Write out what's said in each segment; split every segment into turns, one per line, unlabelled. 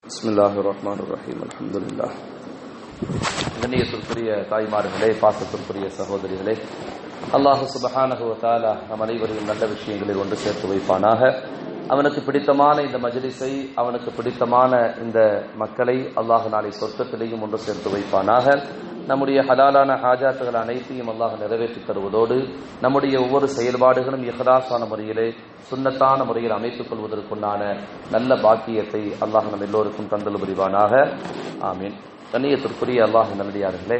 பிஸ்மில்லாஹிர்ரஹ்மானிர்ரஹீம். அல்ஹம்துலில்லாஹ். கண்ணியத்திற்குரிய தாய்மார்களே, பாசத்திற்குரிய சகோதரிகளே, அல்லாஹ் சுப்ஹானஹு வ தஆலா நம் அனைவரையும் நல்ல விஷயங்களில் ஒன்று சேர்த்து வைப்பானாக. அவனுக்கு பிடித்தமான இந்த மஜ்லிஸை, அவனுக்கு பிடித்தமான இந்த மக்களை அல்லாஹ் நாளை சொர்க்கத்திலேயும் ஒன்று சேர்த்து வைப்பானாக. நம்முடைய ஹலாலான ஹாஜாத்துகள் அனைத்தையும் அல்லாஹ் நிறைவேற்றி தருவதோடு நம்முடைய ஒவ்வொரு செயல்பாடுகளும் இஹ்லாஸான முறையிலே, சுன்னத்தான முறையில் அமைத்துக் கொள்வதற்குண்டான நல்ல பாக்கியத்தை அல்லாஹ் நம் எல்லோருக்கும் தந்தல் புரிவானாக. ஆமீன். கண்ணியத்திற்குரிய அல்லாஹ் நல்லடியார்களே,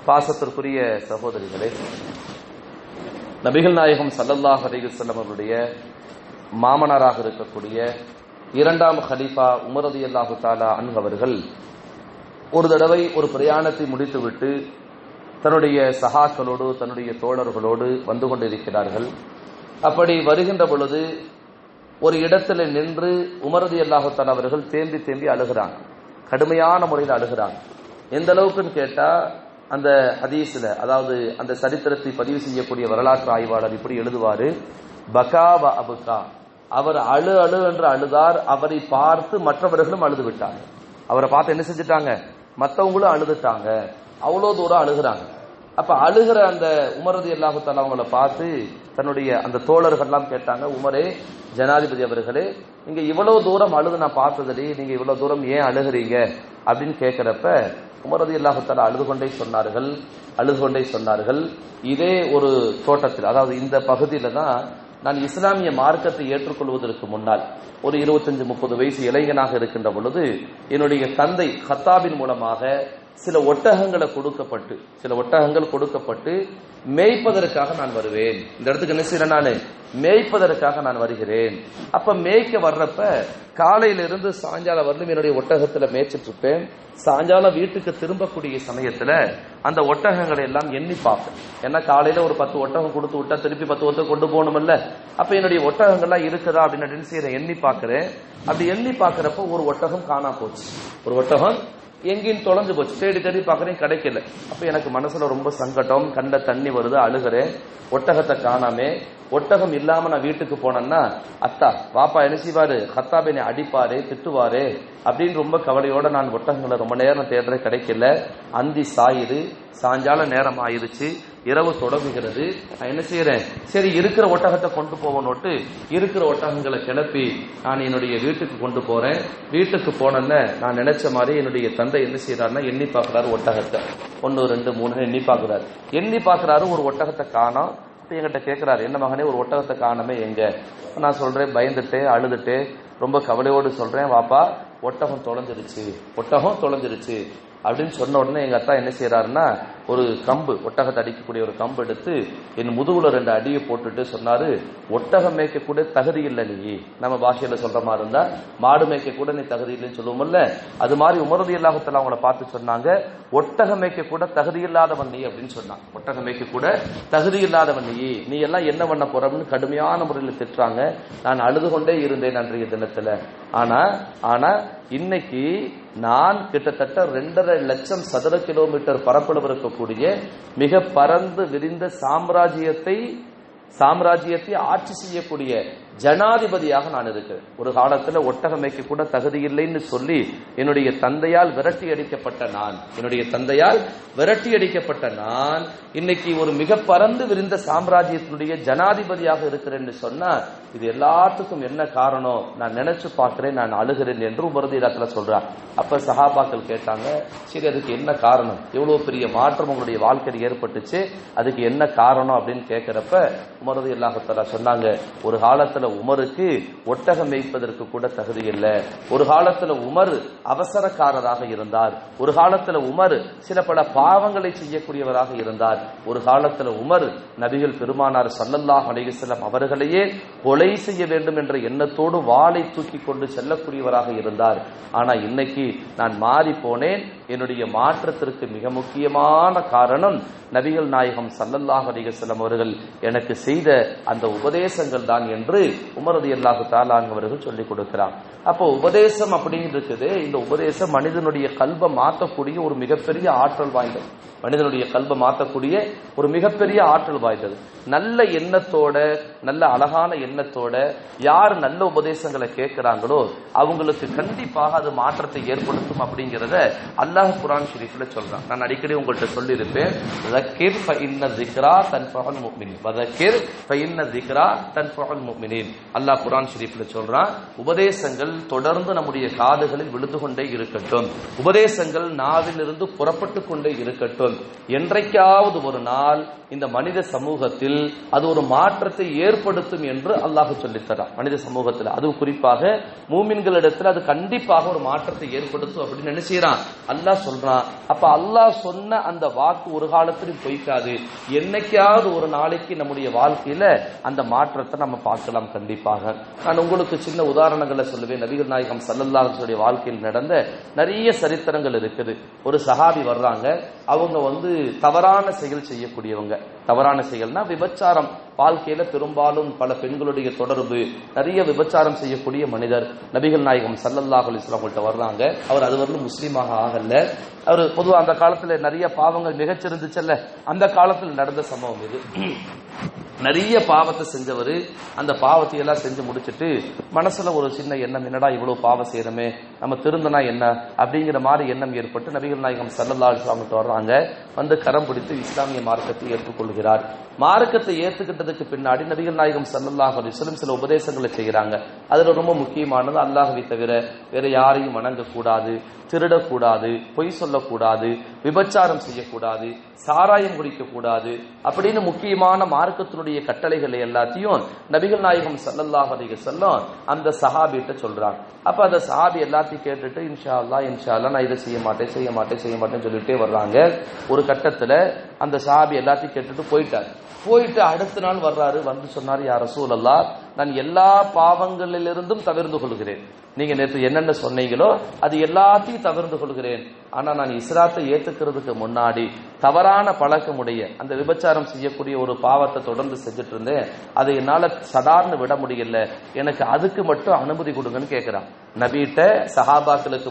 பாசத்திற்குரிய சகோதரிகளே, நபிகள் நாயகம் ஸல்லல்லாஹு அலைஹி வஸல்லம் அவருடைய மாமனாராக இருக்கக்கூடிய இரண்டாம் ஹலீஃபா உமர் ரலியல்லாஹு தஆலா அன்ஹு அவர்கள் ஒரு தடவை ஒரு பிரயாணத்தை முடித்துவிட்டு தன்னுடைய சகாக்களோடு, தன்னுடைய தோழர்களோடு வந்து கொண்டிருக்கிறார்கள். அப்படி வருகின்ற பொழுது ஒரு இடத்துல நின்று உமர் ரலியல்லாஹு தஆலா அவர்கள் தேம்பி தேம்பி அழுகிறாங்க. கடுமையான முறையில் அழுகிறாங்க. எந்த அளவுக்குன்னு கேட்டா, அந்த ஹதீஸ்ல, அதாவது அந்த சரித்திரத்தை பதிவு செய்யக்கூடிய வரலாற்று ஆய்வாளர் இப்படி எழுதுவாரு: பகா வ அபுகா, அவர் அழு அழு என்று அழுதார். அவரை பார்த்து மற்றவர்களும் அழுது விட்டாங்க. அவரை பார்த்து என்ன செஞ்சுட்டாங்க? மற்றவங்களும் அழுதுட்டாங்க. அவ்வளோ தூரம் அழுகிறாங்க. அப்ப அழுகிற அந்த உமர் ரலியல்லாஹு தஆலா அவங்கள பார்த்து தன்னுடைய அந்த தோழர்கள்லாம் கேட்டாங்க: உமரே, ஜனாதிபதி அவர்களே, நீங்க இவ்வளவு தூரம் அழுது நான் பார்த்ததில்லை, நீங்க இவ்வளவு தூரம் ஏன் அழுகிறீங்க அப்படின்னு கேட்கிறப்ப உமர் ரலியல்லாஹு தஆலா அழுது கொண்டே சொன்னார்கள், இதே ஒரு தோட்டத்தில், அதாவது இந்த பகுதியில தான் நான் இஸ்லாமிய மார்க்கத்தை ஏற்றுக்கொள்வதற்கு முன்னால் ஒரு 25-30 வயசு இளைஞனாக இருக்கின்ற பொழுது என்னுடைய தந்தை ஹத்தாபின் மூலமாக சில ஒட்டகங்கள் கொடுக்கப்பட்டு மேய்ப்பதற்காக நான் வருவேன். இந்த இடத்துக்கு என்ன செய்யறேன்? நான் மேய்ப்பதற்காக நான் வருகிறேன். அப்ப மேய்க்க வர்றப்ப காலையிலிருந்து சாயங்காலம் வரலும் என்னுடைய ஒட்டகத்துல மேய்ச்சிட்டு இருப்பேன். சாயங்காலம் வீட்டுக்கு திரும்பக்கூடிய சமயத்துல அந்த ஒட்டகங்களை எல்லாம் எண்ணி பார்ப்பேன். ஏன்னா காலையில ஒரு 10 ஒட்டகம் கொடுத்து விட்டா திருப்பி 10 ஒட்டகம் கொண்டு போகணும்ல. அப்ப என்னுடைய ஒட்டகங்கள்லாம் இருக்குதா அப்படின்னு எண்ணி பார்க்கிறேன். அப்படி எண்ணி பார்க்கிறப்ப ஒரு ஒட்டகம் காணா போச்சு. ஒரு ஒட்டகம் எங்கேயும் தொலைஞ்சு போச்சு. தேடி தேடி பார்க்கறேன், கிடைக்கல. அப்ப எனக்கு மனசுல ரொம்ப சங்கடம், கண்ட தண்ணி வருது, அழுகிறேன். ஒட்டகத்தை காணாமே. ஒட்டகம் இல்லாம நான் வீட்டுக்கு போனேன்னா அத்தா வாப்பா என்ன செய்வாரு? ஹத்தாப் என்னை அடிப்பாரு, திட்டுவாரு அப்படின்னு ரொம்ப கவலையோட நான் ஒட்டகங்களை ரொம்ப நேரம் தேடுறேன், கிடைக்கல. அந்தி சாயுது, சாயங்கால நேரம் ஆயிடுச்சு, இரவு தொடங்குகிறது. நான் என்ன செய்யறேன்? சரி, இருக்கிற ஒட்டகத்தை கொண்டு போவனோட்டு இருக்கிற ஒட்டகங்களை கிளப்பி நான் என்னுடைய வீட்டுக்கு கொண்டு போறேன். வீட்டுக்கு போனேன்னு நான் நினைச்ச மாதிரி என்னுடைய தந்தை என்ன செய்யறாருன்னா எண்ணி பார்க்கிறாரு ஒட்டகத்தை. 1 2 3 எண்ணி பார்க்கிறாரு. ஒரு ஒட்டகத்தை காணோம். என்கிட்ட கேட்கிறாரு, என்ன மகனே, ஒரு ஒட்டகத்தை காணமே எங்க? நான் சொல்றேன், பயந்துட்டு அழுதுட்டு ரொம்ப கவலையோடு சொல்றேன், வாப்பா ஒட்டகம் தொலைஞ்சிருச்சு அப்படின்னு சொன்ன உடனே எங்க அத்தா என்ன செய்யறாருன்னா ஒரு கம்பு, ஒட்டகத்தை அடிக்கக்கூடிய ஒரு கம்பு எடுத்து என் முதுகுல 2 அடியை போட்டுட்டு சொன்னாரு, ஒட்டகம் மேய்க்க கூட தகுதி இல்லை நீ. நம்ம பாஷையில சொல்ற மாதிரி இருந்தா மாடு மேய்க்க கூட நீ தகுதி இல்லைன்னு சொல்லுவோம்ல, அது மாதிரி உமர் ரலியல்லாஹு தஆலா அவங்கள பார்த்து சொன்னாங்க, ஒட்டகம் மேய்க்க கூட தகுதி இல்லாதவன் நீ அப்படின்னு சொன்னாங்க. ஒட்டகம் மேய்க்க கூட தகுதி இல்லாதவன் நீ எல்லாம் என்ன பண்ண போறன்னு கடுமையான முறையில் திட்டுறாங்க. நான் அழுது கொண்டே இருந்தேன் அன்றைய தினத்துல. ஆனா இன்னைக்கு நான் கிட்டத்தட்ட 2.5 லட்சம் சதுர கிலோமீட்டர் பரப்பளவு இருக்கக்கூடிய மிக பரந்து விரிந்த சாம்ராஜ்யத்தை ஆட்சி செய்யக்கூடிய ஜனாதிபதியாக நான் இருக்கிறேன். ஒரு காலத்துல ஒட்டகம் மேய்க்க கூட தகுதி இல்லைன்னு சொல்லி என்னுடைய தந்தையால் விரட்டி அடிக்கப்பட்ட நான் இன்னைக்கு ஒரு மிக பரந்து விரிந்த சாம்ராஜ்யத்தினுடைய ஜனாதிபதியாக இருக்கிறேன்னு சொன்னா இது எல்லாத்துக்கும் என்ன காரணம்? நான் நினைச்சு பார்க்கிறேன், நான் அழுகிறேன் என்று உமர் ரலியல்லாஹு சொல்றார். அப்ப சஹாபாக்கள் கேட்டாங்க, சரி அதுக்கு என்ன காரணம்? எவ்வளவு பெரிய மாற்றம் உங்களுடைய வாழ்க்கையில் ஏற்பட்டுச்சு, அதுக்கு என்ன காரணம் அப்படின்னு கேட்கிறப்ப உமர் ரலியல்லாஹு தஆலா சொன்னாங்க, ஒரு காலத்துல உமருக்கு ஒட்டகம் மேய்ப்பதற்கு கூட தகுதி இல்லை. ஒரு காலத்துல உமர் அவசரக்காரராக இருந்தார். ஒரு காலத்துல உமர் சில பல பாவங்களை செய்யக்கூடியவராக இருந்தார். ஒரு காலத்துல உமர் நபிகள் பெருமானார் ஸல்லல்லாஹு அலைஹி வஸல்லம் அவர்களையே கொலை செய்ய வேண்டும் என்ற எண்ணத்தோடு வாளை தூக்கி கொண்டு செல்லக்கூடியவராக இருந்தார். ஆனா இன்னைக்கு நான் மாறி போனேன். என்னுடைய மாற்றத்திற்கு மிக முக்கியமான காரணம் நபிகள் நாயகம் ஸல்லல்லாஹு அலைஹி வஸல்லம் அவர்கள் எனக்கு செய்த அந்த உபதேசங்கள் தான் என்று உமர் ரலியல்லாஹு தஆலா அவர்கள் சொல்லிக் கொடுக்கிறார். அப்போ உபதேசம் அப்படின்னு இருக்குது. இந்த உபதேசம் மனிதனுடைய கல்பை மாற்றக்கூடிய ஒரு மிகப்பெரிய ஆற்றல் வாய்ந்தது. மனிதனுடைய கல்பை மாற்றக்கூடிய ஒரு மிகப்பெரிய ஆற்றல் வாய்ந்தது. நல்ல எண்ணத்தோட, நல்ல அழகான எண்ணத்தோட யார் நல்ல உபதேசங்களை கேட்கிறாங்களோ அவங்களுக்கு கண்டிப்பாக அது மாற்றத்தை ஏற்படுத்தும் அப்படிங்கிறத அல்லாஹ் குர்ஆன் ஷரீஃப்ல சொல்றான். நான் அடிக்கடி உங்கள்கிட்ட சொல்லியிருப்பேன், ذكر فإن الذكرى تنفع المؤمنين وذكر فإن الذكرى تنفع المؤمنين. அல்லாஹ் குர்ஆன் ஷரீஃப்ல சொல்றான், உபதேசங்கள் தொடர்ந்து நம்முடைய காதுகளில் விழுந்து கொண்டே இருக்கட்டும், உபதேசங்கள் நாவிலிருந்து புறப்பட்டு கொண்டே இருக்கட்டும். என்றைக்காவது ஒரு நாள் இந்த மனித சமூகத்தில் அது ஒரு மாற்றத்தை ஏற்படுத்தும் என்று அல்லாஹ் சொல்லித்தரான். மனித சமூகத்தில், அது குறிப்பாக மூமின்களிடத்தில் அது கண்டிப்பாக ஒரு மாற்றத்தை ஏற்படுத்தும் அப்படின்னு நினைச்சான் அல்லாஹ் சொல்றான். அப்ப அல்லாஹ் சொன்ன அந்த வாக்கு ஒரு காலத்திலும் பொய்க்காது. என்னைக்காவது ஒரு நாளைக்கு நம்முடைய வாழ்க்கையில அந்த மாற்றத்தை நம்ம பார்க்கலாம். கண்டிப்பாக நான் உங்களுக்கு சின்ன உதாரணங்களை சொல்லுவேன். நபிகள் நாயகம் ஸல்லல்லாஹு அலைஹி வஸல்லம் வாழ்க்கையில் நடந்த நிறைய சரித்திரங்கள் இருக்குது. ஒரு சஹாபி வர்றாங்க, அவங்க தவறான செயல் செய்யக்கூடியவங்க. தவறான செயல்னா விபச்சாரம். வாழ்க்கையில பெரும்பாலும் பல பெண்களுடைய தொடர்பு, நிறைய விபச்சாரம் செய்யக்கூடிய மனிதர். நபிகள் நாயகம் ஸல்லல்லாஹு அலைஹி வஸல்லம் அவங்கள்ட்ட வர்றாங்க. அவர் அதுவரையிலும் முஸ்லீமாக ஆகல. அவர் பொதுவாக அந்த காலத்துல நிறைய பாவங்கள் மிகச்சிருந்துச்சல்ல, அந்த காலத்தில் நடந்த சம்பவம் இது. நிறைய பாவத்தை செஞ்சவர் அந்த பாவத்தை எல்லாம் செஞ்சு முடிச்சுட்டு மனசுல ஒரு சின்ன எண்ணம், என்னடா இவ்வளவு பாவம் செய்யறமே, நம்ம திருந்தனா என்ன அப்படிங்கிற மாதிரி எண்ணம் ஏற்பட்டு நபிகள் நாயகம் ஸல்லல்லாஹு அலைஹி வஸல்லம் வர்றாங்க. கரம் பிடித்து இஸ்லாமிய மார்க்கத்தை ஏற்றுக்கொள்கிறார். மார்க்கத்தை ஏற்றுக்கிட்டதுக்கு பின்னாடி நபிகள் நாயகம் ஸல்லல்லாஹு அலைஹி வஸல்லம் சில உபதேசங்களை செய்யறாங்க. அதுல ரொம்ப முக்கியமானது, அல்லாஹ்வை தவிர வேற யாரையும் வணங்கக்கூடாது, திருடக்கூடாது, பொய் சொல்லக்கூடாது, விபச்சாரம் செய்யக்கூடாது, சாராயம் குடிக்க கூடாது அப்படின்னு முக்கியமான மார்க்கத்தினுடைய கட்டளைகளை எல்லாத்தையும் நபிகள் நாயகம் ஸல்லல்லாஹு அலைஹி வஸல்லம் அந்த சஹாபிட்ட சொல்றாங்க. அப்ப அந்த சஹாபி எல்லாத்தையும் கேட்டுட்டு இன்ஷா அல்லாஹ் நான் இதை செய்ய மாட்டேன்னு சொல்லிட்டே வர்றாங்க. ஒரு கட்டத்துல அந்த சஹாபி எல்லாத்தையும் கேட்டுட்டு போயிட்டு அடுத்த நாள் வர்றாரு. சொன்னாரு, யா ரசூலல்லாஹ், நான் எல்லா பாவங்களிலிருந்தும் தவிர்ந்து கொள்கிறேன். நீங்க நேற்று என்னென்ன சொன்னீங்களோ அது எல்லாத்தையும் தவிர்த்து கொள்கிறேன். ஆனா நான் இஸ்லாத்தை ஏத்துக்கிறதுக்கு முன்னாடி தவறான பழக்கமுடைய அந்த விபச்சாரம் செய்யக்கூடிய ஒரு பாவத்தை தொடர்ந்து செஞ்சுட்டு இருந்தேன். அதை என்னால சடார்னு விட முடியல, எனக்கு அதுக்கு மட்டும் அனுமதி கொடுங்கன்னு கேட்கிறான். நபிட்ட சஹாபாக்களுக்கு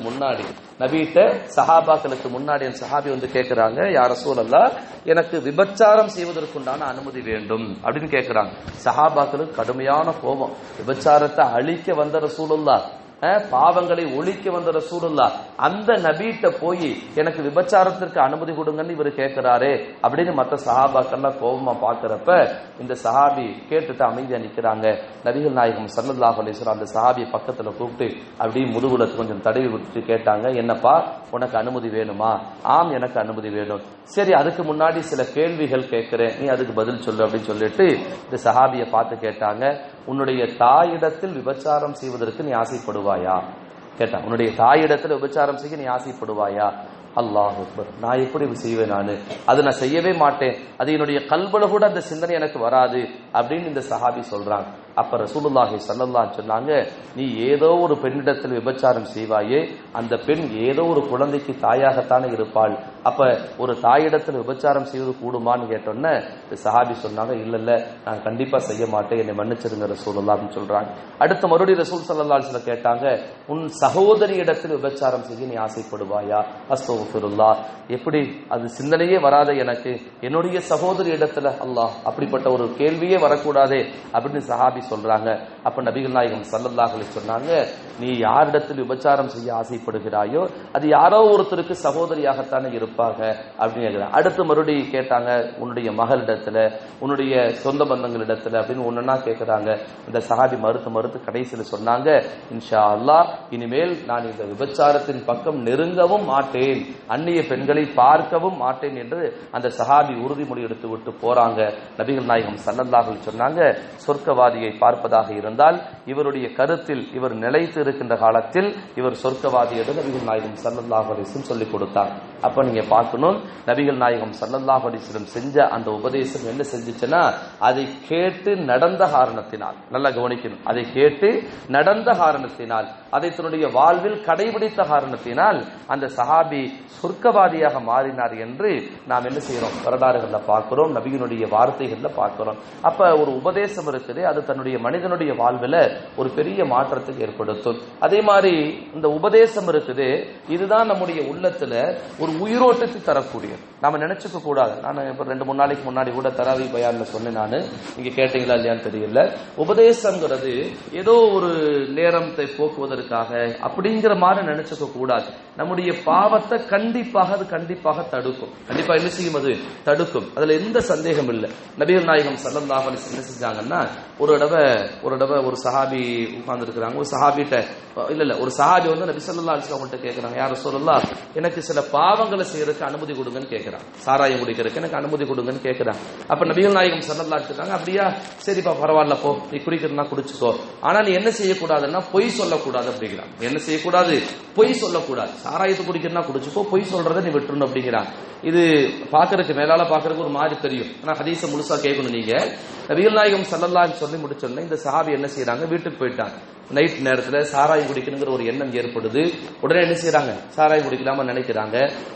முன்னாடி என் சஹாபி கேட்கிறாங்க, யா ரசூலல்லாஹ், எனக்கு விபச்சாரம் செய்வதற்குண்டான அனுமதி வேண்டும் அப்படின்னு கேட்கிறாங்க. சஹாபாக்களுக்கு கடுமையான கோபம். விபச்சாரத்தை அழிக்க வந்த ரசூலுல்லாஹ், பாவங்களை ஒழிக்க வந்த ரசூலுல்லாஹ், அந்த நபிட்ட போய் எனக்கு விபச்சாரத்திற்கு அனுமதி கொடுங்கன்னு இவர் கேட்கிறாரே அப்படின்னு மற்ற சஹாபாக்கள்லாம் கோபமா பாக்குறப்ப இந்த சஹாபி கேட்டுட்டு அமைதியா நிக்கிறாங்க. நபிகள் நாயகம் ஸல்லல்லாஹு அலைஹி வஸல்லம் அந்த சஹாபி பக்கத்துல கூப்பிட்டு அப்படியே முதுகுல கொஞ்சம் தடவி விட்டு கேட்டாங்க, என்னப்பா உனக்கு அனுமதி வேணுமா? ஆம், எனக்கு அனுமதி வேணும். சரி, அதுக்கு முன்னாடி சில கேள்விகள் கேட்கிறேன், நீ அதுக்கு பதில் சொல்லு அப்படின்னு சொல்லிட்டு இந்த சஹாபியை பார்த்து கேட்டாங்க, உன்னுடைய தாயிடத்தில் விபச்சாரம் செய்வதற்கு நீ ஆசைப்படுவாயா கேட்டான். உன்னுடைய தாயிடத்தில் விபச்சாரம் செய்ய நீ ஆசைப்படுவாயா? அல்லாஹ் அக்பர், நான் எப்படி செய்வேன்? அது நான் செய்யவே மாட்டேன், அது என்னுடைய கல்புல கூட அந்த சிந்தனை எனக்கு வராது அப்படின்னு இந்த சஹாபி சொல்றாங்க. அப்ப ரசூலுல்லாஹி ஸல்லல்லாஹு அலைஹி சொன்னாங்க, நீ ஏதோ ஒரு பெண்ணிடத்தில் விபச்சாரம் செய்வாயே, அந்த பெண் ஏதோ ஒரு குழந்தைக்கு தாயாகத்தானே இருப்பாள். அப்ப ஒரு தாயிடத்தில் விபச்சாரம் செய்வது கூடுமான்னு கேட்டோன்னே சஹாபி சொன்னாங்க, இல்ல நான் கண்டிப்பா செய்ய மாட்டேன், என்னை மன்னிச்சிருங்க ரசூலுல்லாஹ்னு சொல்றாங்க. அடுத்த மறுபடியும் ரசூல் ஸல்லல்லாஹு அலைஹி வஸல்லம் கேட்டாங்க, உன் சகோதரி இடத்தில் விபச்சாரம் செய்ய நீ ஆசைப்படுவாயா? அஸ்தக்ஃபிருல்லாஹ், எப்படி அது சிந்தனையே வராத எனக்கு, என்னுடைய சகோதரி இடத்துல அல்லாஹ், அப்படிப்பட்ட ஒரு கேள்வியே வரக்கூடாதே அப்படின்னு சஹாபி சொல்றாங்க. அப்ப நபிகள் நாயகம் ஸல்லல்லாஹு அலைஹி சொன்னாங்க, நீ யாரிடத்தில் விபச்சாரம் செய்ய ஆசைப்படுகிறாயோ அது யாரோ ஒருத்தருக்கு சகோதரியாகத்தானே இருப்பாங்க அப்படின்னு. அடுத்து மறுபடியும் கேட்டாங்க, உன்னுடைய மகளிடத்துல, உன்னுடைய சொந்த பந்தங்களிடத்துல அப்படின்னு ஒன்னா கேட்கிறாங்க. இந்த சஹாபி மறுத்து கடைசியில சொன்னாங்க, இன்ஷா அல்லாஹ் இனிமேல் நான் இந்த விபச்சாரத்தின் பக்கம் நெருங்கவும் மாட்டேன், அந்நிய பெண்களை பார்க்கவும் மாட்டேன் என்று அந்த சஹாபி உறுதிமொழி எடுத்து விட்டு போறாங்க. நபிகள் நாயகம் ஸல்லல்லாஹு அலைஹி சொன்னாங்க, சொர்க்கவாதியை பார்ப்பதாக இருந்தால் இவருடைய கருத்தில் இவர் நிலைத்து இருக்கின்ற காலத்தில் இவர் சொர்க்கவாதி என்று நபிகள் நாயகம் ஸல்லல்லாஹு அலைஹி வஸல்லம் சொல்லிக் கொடுத்தார். அப்ப நீங்க பார்க்கணும், நபிகள் நாயகம் ஸல்லல்லாஹு அலைஹி வஸல்லம் செஞ்ச அந்த உபதேசம் என்ன செஞ்சுச்சுன்னா, அதை கேட்டு நடந்த காரணத்தினால், நல்லா கவனிக்கணும், அதை கேட்டு நடந்த காரணத்தினால், அதை தன்னுடைய வாழ்வில் கடைபிடித்த காரணத்தினால் அந்த சஹாபி சொர்க்கவாதியாக மாறினார் என்று நாம் என்ன செய்யறோம், வரலாறுகள்ல பார்க்கிறோம், நபியினுடைய வார்த்தைகள்ல பார்க்கிறோம். அப்ப ஒரு உபதேசம் இருக்குது, அது தன்னுடைய மனிதனுடைய வாழ்வில் ஒரு பெரிய மாற்றத்தை ஏற்படுத்தும். அதே மாதிரி இந்த உபதேசம் இருக்குது, இதுதான் நம்முடைய உள்ளத்துல ஒரு உயிரோட்டத்தை தரக்கூடியது. நாம நினைச்சுக்க கூடாது. நான் இப்ப 2-3 நாளைக்கு முன்னாடி கூட தராவி பயான்ல சொன்னேன், நானு நீங்க கேட்டீங்களா இல்லையான்னு தெரியல. உபதேசம்ங்கிறது ஏதோ ஒரு நேரத்தை போக்குவதற்காக அப்படிங்கிற மாதிரி நினைச்சுக்க கூடாது. நம்முடைய பாவத்தை கண்டிப்பாக தடுக்கும். கண்டிப்பா என்ன செய்யும், அது தடுக்கும். அதுல எந்த சந்தேகம் இல்லை. நபிகள் நாயகம் ஸல்லல்லாஹு அலைஹி வஸல்லம் என்ன செஞ்சாங்கன்னா, ஒரு தடவை ஒரு சஹாபி உட்கார்ந்து இருக்கிறாங்க. ஒரு சஹாபிட்ட ஒரு சஹாபி வந்து நபி ஸல்லல்லாஹு அலைஹி வஸல்லம் கிட்ட கேட்கறாங்க, யா ரசூலல்லாஹ், எனக்கு சில பாவங்களை செய்யறதுக்கு அனுமதி கொடுங்கன்னு கேட்கிறான். சாராயம் குடிக்கிறதுக்கு எனக்கு அனுமதி கொடுங்கன்னு கேட்கிறான். அப்ப நபிகள் நாயகம் ஸல்லல்லாஹு அலைஹி வஸல்லம், அப்படியா, சரிப்பா, பரவாயில்ல, போ, நீ குடிக்கிறதுனா குடிச்சுக்கோ, ஆனா நீ என்ன செய்யக்கூடாதுன்னா பொய் சொல்லக்கூடாது அப்படிங்கிறான். என்ன செய்யக்கூடாது, பொய் சொல்லக்கூடாது. சாராயத்தை குடிக்கிறதுனா குடிச்சுக்கோ, பொய் சொல்றதை நீ விட்டுறணும் அப்படிங்கிறான். இது பாக்குறதுக்கு மேலால பாக்குறதுக்கு ஒரு மாதிரி தெரியும், ஆனா ஹதீஸ முழுசா கேட்கணும் நீங்க. நபிகள் நாயகம் ஸல்லல்லாஹு அலைஹி சொல்லி முடிச்சோன்னே இந்த சஹாபி என்ன செய்யறாங்க, வீட்டுக்கு போயிட்டாங்க. நைட் நேரத்துல சாராயம் குடிக்கணுங்கிற ஒரு எண்ணம் ஏற்படுது. உடனே என்ன செய்யறாங்க, சாராயம் குடிக்கலாம நினைக்கிறாங்க.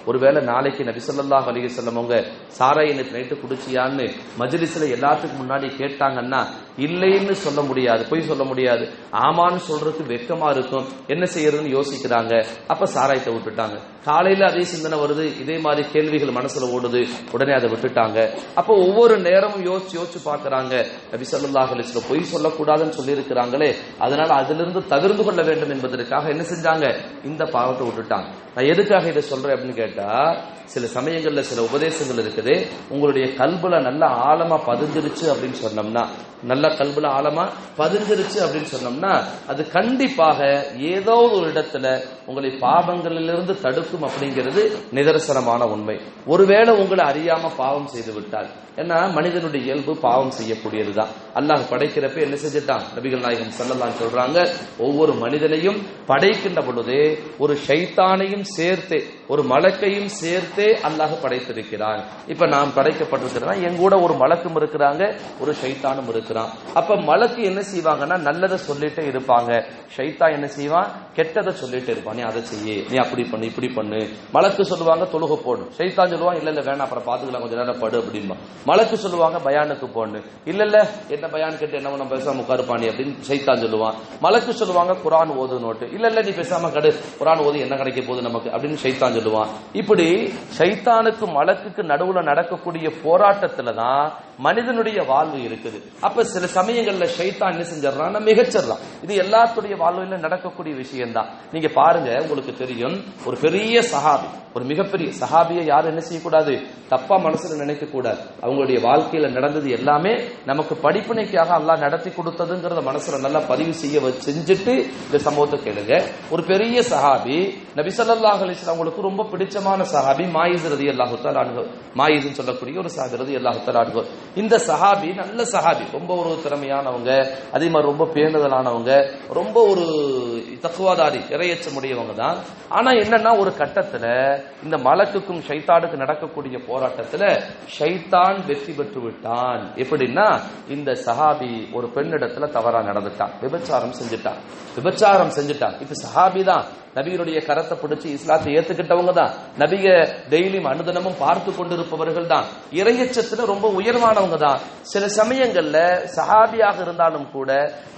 ஒருவேளை நாளைக்கு நபி ஸல்லல்லாஹு அலைஹி வஸல்லம் அவங்க சாராயம் நைட்டு குடிச்சியான்னு மஜ்லிஸ்ல எல்லாத்துக்கும் முன்னாடி கேட்டாங்கன்னா இல்லைன்னு சொல்ல முடியாது, பொய் சொல்ல முடியாது. ஆமான்னு சொல்றதுக்கு வெட்கமா இருக்கும். என்ன செய்யறதுன்னு யோசிக்கிறாங்க. அப்ப சாராயத்தை விட்டுட்டாங்க. காலையில அதே சிந்தனை வருது, இதே மாதிரி கேள்விகள் மனசுல ஓடுது. உடனே அதை விட்டுட்டாங்க. அப்ப ஒவ்வொரு நேரமும் யோசிச்சு பார்க்கறாங்க, நபி ஸல்லல்லாஹு அலைஹி வஸல்லம் பொய் சொல்லக்கூடாதுன்னு சொல்லி இருக்கிறாங்களே, அதனால அதிலிருந்து தவிர்த்து கொள்ள வேண்டும் என்பதற்காக என்ன செஞ்சாங்க, இந்த பாவத்தை விட்டுட்டாங்க. நான் எதுக்காக இதை சொல்றேன் அப்படின்னு கேட்டா, சில சமயங்கள்ல சில உபதேசங்கள் இருக்குது, உங்களுடைய கல்புல நல்ல ஆழமா பதிஞ்சிருச்சு அப்படின்னு சொன்னோம்னா, நல்ல கல்புல ஆழமா பதிஞ்சிருச்சு அப்படின்னு சொன்னோம்னா, அது கண்டிப்பாக ஏதோ ஒரு இடத்துல உங்களை பாவங்களிலிருந்து தடுக்கும் அப்படிங்கிறது நிதர்சனமான உண்மை. ஒருவேளை உங்களை அறியாம பாவம் செய்து விட்டால், ஏன்னா மனிதனுடைய இயல்பு பாவம் செய்யக்கூடியதுதான். அல்லாஹ் படைக்கிறப்ப என்ன செஞ்சுட்டான், நபிகள் நாயகம் ஸல்லல்லாஹு அலைஹி சொல்றாங்க, ஒவ்வொரு மனிதனையும் படைக்கின்ற பொழுதே ஒரு ஷைத்தானையும் சேர்த்தே ஒரு மலக்கையும் சேர்த்தே அல்லாஹ் படைத்திருக்கிறான். இப்ப நாம் படைக்கப்பட்டிருக்கிறோம், எங்கூட ஒரு மலக்கும் இருக்கிறாங்க, ஒரு ஷைத்தானும் இருக்கிறான். அப்ப மலக்கு என்ன செய்வாங்கன்னா நல்லதை சொல்லிட்டே இருப்பாங்க, ஷைத்தா என்ன செய்வான், கெட்டதை சொல்லிட்டே இருப்பான். நீ அதை செய்ய, நீ அப்படி பண்ணு, இப்படி பண்ணு. மலக்கு சொல்லுவாங்க தொழுக போடு, ஷைத்தான் சொல்லுவான் இல்ல வேணாம், அப்புறம் பாத்துக்கலாம், கொஞ்ச நேரம் படு அப்படின்பா. மலக்கு சொல்லுவாங்க பயானுக்கு போன்னு, இல்ல என்ன பயான் கேட்டு என்ன நம்ம பேசாம உட்காருப்பானி அப்படின்னு ஷைத்தான் சொல்லுவான். மலக்கு சொல்லுவாங்க குர்ஆன் ஓது நோட்டு, இல்ல நீ பேசாம கடு, குர்ஆன் ஓது என்ன கிடைக்க போகுது நமக்கு அப்படின்னு ஷைத்தான் சொல்லுவான். இப்படி ஷைத்தானுக்கு மலக்குக்கு நடுவுல நடக்கக்கூடிய போராட்டத்துல தான் மனிதனுடைய வாழ்வு இருக்குது. அப்ப சில சமயங்கள்ல ஷைத்தான் என்ன செஞ்சிடறான், மிகச்சிடறான். இது எல்லாத்துடைய வாழ்வில நடக்கக்கூடிய விஷயம் தான். நீங்க பாருங்க, உங்களுக்கு தெரியும், ஒரு பெரிய சஹாபி, ஒரு மிகப்பெரிய சஹாபியை யாரும் என்ன செய்யக்கூடாது, தப்பா மனசுல நினைக்க கூடாது. அவங்களுடைய வாழ்க்கையில நடந்தது எல்லாமே நமக்கு படிப்பினைக்காக அல்லாஹ் நடத்தி கொடுத்ததுங்கிறத மனசுல நல்லா பதிவு செஞ்சுட்டு இந்த சம்பவத்தை கேளுங்க. ஒரு பெரிய சஹாபி, நபி ஸல்லல்லாஹு அலைஹி வஸல்லம் அவங்களுக்கு ரொம்ப பிடிச்சமான சஹாபி மாயிஸ் ரலியல்லாஹு தஆலா அன்ஹு. மாயிஸ்னு சொல்லக்கூடிய ஒரு சஹாபி ரலியல்லாஹு தஆலா அன்ஹு. இந்த சஹாபி நல்ல சஹாபி, ரொம்ப ஒரு திறமையானவங்க, அதே மாதிரி ரொம்ப பேணுதலானவங்க, ரொம்ப ஒரு தக்வாதாரி, இறையச்சமுடையவங்க தான். ஆனா என்னன்னா, ஒரு கட்டத்துல இந்த மலக்குக்கும் ஷைத்தானுக்கு நடக்கக்கூடிய போராட்டத்துல ஷைத்தான் வெற்றி பெற்று விட்டான். எப்படின்னா, இந்த சஹாபி ஒரு பெண்ணிடத்துல தவறா நடந்துட்டான், விபச்சாரம் செஞ்சுட்டான். இப்ப சஹாபி தான், நபியுடைய கரத்தை பிடிச்சு இஸ்லாத்தை ஏத்துக்கிட்டவங்க தான், நபிய டெய்லியும் அனுதினமும் பார்த்து கொண்டிருப்பவர்கள் தான், இறையச்சத்துல ரொம்ப உயர்வானவங்க தான். சில சமயங்கள்ல சஹாபியாக இருந்தாலும் கூட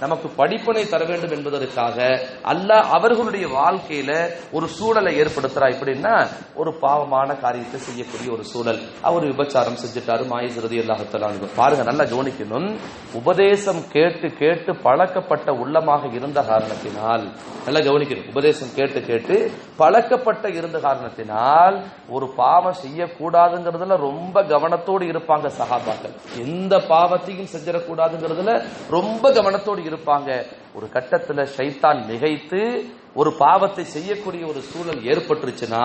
நமக்கு படிப்பினை தர வேண்டும் என்பதற்காக அல்லாஹ் அவர்களுடைய வாழ்க்கையில ஒரு சூழலை ஏற்படுத்துறா. எப்படின்னா, ஒரு பாவமான காரியத்தை செய்யக்கூடிய ஒரு சூழல். அவர் விபச்சாரம் செஞ்சுட்டாரு, மாயிஸ் ரலியல்லாஹு தஆலா அன்ஹு. பாருங்க, நல்லா கவனிக்கணும். உபதேசம் கேட்டு கேட்டு பழக்கப்பட்ட உள்ளமாக இருந்த காரணத்தினால், நல்லா கவனிக்கணும், உபதேசம் கேட்டு கேட்டு பழக்கப்பட்ட இருந்த காரணத்தினால் ஒரு பாவம் செய்யக்கூடாதுங்கிறதுல ரொம்ப கவனத்தோடு இருப்பாங்க சஹாபாக்கள். எந்த பாவத்தையும் செஞ்சிடக்கூடாதுங்கிறதுல ரொம்ப கவனத்தோடு இருப்பாங்க. ஒரு கட்டத்துல ஷைத்தான் மிகைத்து ஒரு பாவத்தை செய்யக்கூடிய ஒரு சூழல் ஏற்பட்டுருச்சுன்னா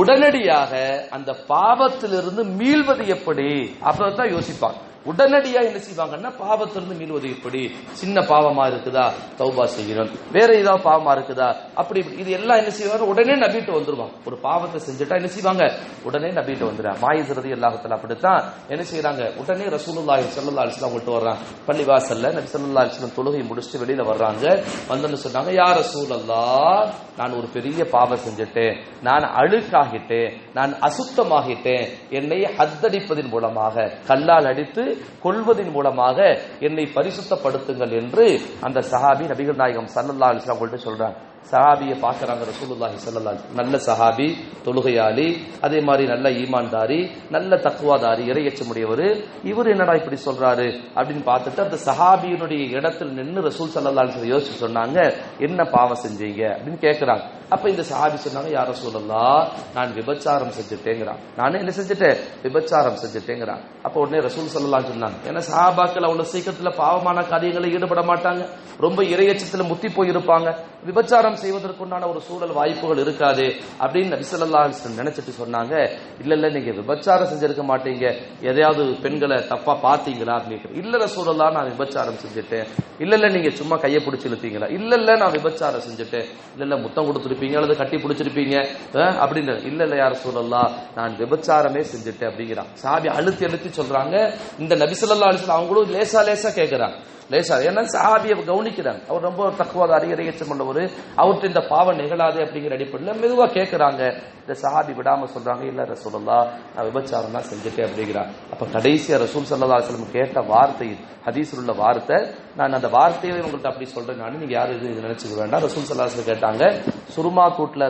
உடனடியாக அந்த பாவத்திலிருந்து மீள்வது எப்படி அப்பதான் யோசிப்பாங்க. உடனடியா என்ன செய்வாங்கன்னா பாவத்திலிருந்து மீள்வது எப்படி? சின்ன பாவமா இருக்குதா தௌபா செய்யணும், வேற ஏதாவது பாவமா இருக்குதா அப்படி இது எல்லாம் என்ன செய்வாங்க, உடனே நபிட்டு வந்துருவாங்க. ஒரு பாவத்தை செஞ்சுட்டா என்ன செய்வாங்க, உடனே நபிட்டு வந்துடுறாங்க. மாயிஸ் ரலியல்லாஹு தஆலா அப்படித்தான் என்ன செய்யறாங்க, உடனே ரசூலுல்லாஹி ஸல்லல்லாஹு அலைஹி வஸல்லம் அவங்கள்ட்ட வர்றாங்க. பள்ளிவாசல்ல நபி ஸல்லல்லாஹு அலைஹி வஸல்லம் தொழுகை முடிச்சுட்டு வெளியில வர்றாங்க. வந்து சொன்னாங்க, யா ரசூலல்லாஹ், நான் ஒரு பெரிய பாவம் செஞ்சுட்டேன், நான் அழுக்காகிட்டேன், நான் அசுத்தமாகிட்டேன், என்னை ஹத்தடிப்பதின் மூலமாக, கல்லால் அடித்து கொள்வதின் மூலமாக என்னை பரிசுத்தப்படுத்துங்கள் என்று அந்த சஹாபி நபிகள் நாயகம் ஸல்லல்லாஹு அலைஹி வஸல்லம் அவங்கள்ட்ட சொல்றாங்க. சஹாபியை பார்க்கறாங்க ரசூலுல்லாஹி ஸல்லல்லாஹு அலைஹி வஸல்லம். நல்ல சஹாபி, தொழுகையாளி, அதே மாதிரி நல்ல ஈமான்தாரி, நல்ல தக்வாதாரி, இறையச்சமுடையவர். இவர் என்னடா இப்படி சொல்றாரு அப்படின்னு பார்த்துட்டு அந்த சஹாபியினுடைய இடத்தில் நின்று ரசூல் ஸல்லல்லாஹு அலைஹி வஸல்லம் யோசிச்சு சொன்னாங்க, என்ன பாவம் செஞ்சீங்க அப்படின்னு கேட்கிறாங்க. அப்ப இந்த சஹாபி சொன்னாங்க, யா ரசூலல்லாஹ், நான் விபச்சாரம் செஞ்சுட்டேங்கிறான். நானே என்ன செஞ்சுட்டேன், விபச்சாரம் செஞ்சுட்டேங்கிறான். அப்ப உடனே ரசூல் ஸல்லல்லாஹு அலைஹி வஸல்லம் சொன்னாங்க, ஏன்னா சஹாபாக்கள் அவ்வளவு சீக்கிரத்துல பாவமான காரியங்களை ஈடுபட மாட்டாங்க, ரொம்ப இறையச்சத்துல முத்தி போயிருப்பாங்க, விபச்சாரம் செய்வதற்குண்டான ஒரு சூழல் வாய்ப்புகள் இருக்காது அப்படின்னு நபி ஸல்லல்லாஹு அலைஹி வஸல்லம் நினைச்சிட்டு சொன்னாங்க, இல்ல இல்ல நீங்க விபச்சாரம் செஞ்சிருக்க மாட்டீங்க, எதையாவது பெண்களை தப்பா பாத்தீங்களா அப்படின்னு. இல்ல ரசூலுல்லாஹ், நான் விபச்சாரம் செஞ்சுட்டேன். இல்ல இல்ல நீங்க சும்மா கையை பிடிச்சி இழுத்தீங்களா? இல்ல இல்ல நான் விபச்சாரம் செஞ்சுட்டேன். இல்ல இல்ல முத்தம் கொடுத்துருப்பீங்க அல்லது கட்டி பிடிச்சிருப்பீங்க அப்படின்னு. இல்ல இல்ல யா ரசூலல்லாஹ், நான் விபச்சாரமே செஞ்சுட்டேன் அப்படிங்கிறான். சஹாபி அழுத்தி அழுத்தி சொல்றாங்க. இந்த நபி ஸல்லல்லாஹு அலைஹி வஸல்லம் அவங்களும் லேசா லேசா கேட்கிறாங்க, லேசா. ஏன்னா சஹாபியை கவனிக்கிறாங்க, அவர் ரொம்ப தக்வாதாரி, இறையச்சம் உள்ளவர், அவர்கிட்ட இந்த பாவம் நிகழாது அப்படிங்கிற அடிப்படையில் மெதுவா கேட்கிறாங்க. இந்த சஹாபி விடாம சொல்றாங்க, இல்ல ரசூலுல்லாஹ், நான் விபச்சாரம் தான் செஞ்சுட்டேன் அப்படிங்கிறான். அப்ப கடைசியா ரசூல் ஸல்லல்லாஹு அலைஹி வஸல்லம் கேட்ட வார்த்தை, ஹதீஸில் உள்ள வார்த்தை, நான் அந்த வார்த்தையை உங்கள்கிட்ட அப்படி சொல்றேன், நீங்க யாரும் இது நினைச்சுக்க வேண்டாம். ரசூல் ஸல்லல்லாஹு அலைஹி வஸல்லம் கேட்டாங்க, சுருமா கூட்டுல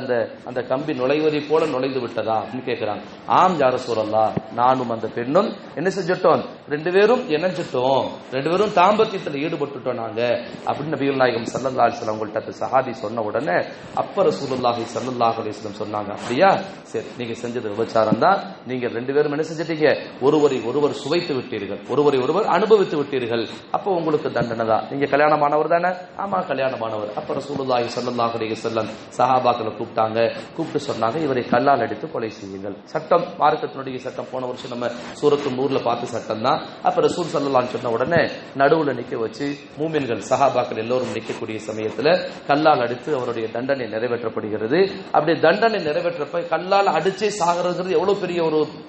அந்த கம்பி நுழைவதை போல நுழைந்து விட்டதா அப்படின்னு கேட்கிறாங்க. ஆம் யா ரசூலல்லாஹ், நானும் அந்த பெண்ணும் என்ன செஞ்சுட்டோம், ரெண்டு பேரும் இணைஞ்சிட்டோம், ரெண்டு பேரும் தாம்பத்தியத்தில் ஈடுபட்டுட்டோம் நாங்க அப்படின்னு நபிகள் நாயகம் ஸல்லல்லாஹு அலைஹி வஸல்லம் உங்கள்கிட்ட சஹாபி சொன்ன உடனே அப்ப ரசூலுல்லாஹி ஸல்லல்லாஹு அலைஹி வஸல்லம் சொன்னாங்க, அப்படியா, சரி, நீங்க செஞ்சது விபச்சாரம் தான். நீங்க ரெண்டு பேரும் என்ன செஞ்சிட்டீங்க, ஒருவரை ஒருவர் சுவைத்து விட்டீர்கள், ஒருவரை ஒருவர் அனுபவித்து விட்டீர்கள், அப்போ உங்களுக்கு தண்டனை தான். நீங்க கல்யாணமானவர் தானே? ஆமா கல்யாணமானவர். அப்ப ரசூலுல்லாஹி ஸல்லல்லாஹு அலைஹி வஸல்லம் சஹாபாக்களை கூப்பிட்டாங்க, கூப்பிட்டு சொன்னாங்க, இவரை கல்லால் அடித்து கொலை செய்யுங்கள். சட்டம், மார்க்கத்தினுடைய சட்டம். போன வருஷம் நம்ம சூரத்து நூர்ல பார்த்த சட்டம் தான். அப்ப ரசூல் ஸல்லல்லாஹு அலைஹி சொன்ன உடனே நடுவுல நிக்க வச்சு மூமின்கள் சஹாபாக்கள் எல்லோரும் நிற்கக்கூடிய சமயத்துல கல்லால் அடித்து அவருடைய தண்டனை நிறைவேற்றப்படுகிறது. அப்படி தண்டனை நிறைவேற்றப்ப கல்லால் அடிச்சே சாகிறதுங்கிறது எவ்வளவு பெரிய